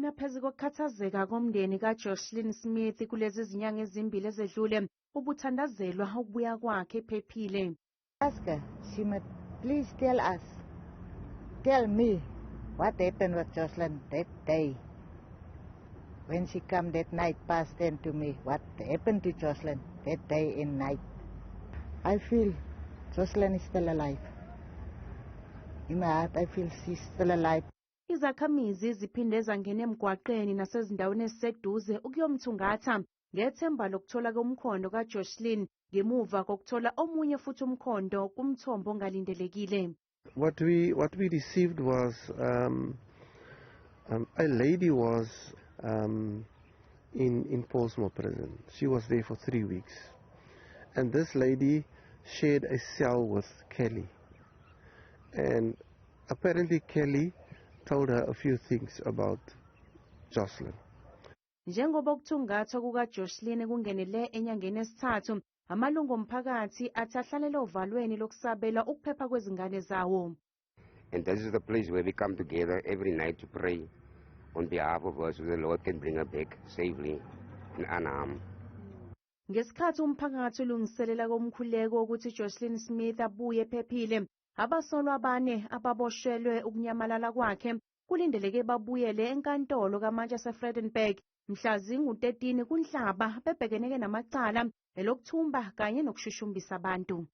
Naphezu kokukhathazeka komndeni kaJocelyn Smith kulezi zinyanga ezimbili ezedlule, ubuthandazelwa ukubuya kwakhe ephephile. Ask her, she must please tell me what happened with Jocelyn that day. When she come that night past 10 to me, what happened to Jocelyn that day and night. I feel Jocelyn is still alive. In my heart, I feel she's still alive. Izakhamizi ziphinde zangena emgwaqeni nasezindaweni eziseduze ukuyomthungatha ngethemba lokuthola komkhondo kaJocelyn ngemuva kokuthola omunye futhi umkhondo kumthombo ongalindelekile. What we received was a lady was in Pollsmoor prison. She was there for 3 weeks, and this lady shared a cell with Kelly, and apparently Kelly told her a few things about Jocelyn. Njengoba ukuthungathwa kukaJocelyn kungenele enyangeni esithathu, amalungu omphakathi athi ahlalele ovalweni lokusabela ukuphepha kwezingane zawo. And this is the place where we come together every night to pray on behalf of us, so the Lord can bring her back safely and unharmed. Ngesikhathi umphakathi ulungiselela komkhuleko ukuthi Jocelyn Smith abuye ephephile, abasolwa abane ababoshelwe ukunyamalala kwakhe kulindeleke babuyele enkantolo kaManchester Fredericksburg mhla zingu-13 kuNhlaba bebhekeneke namacala elokuthumba kanye nokushushumbisa abantu.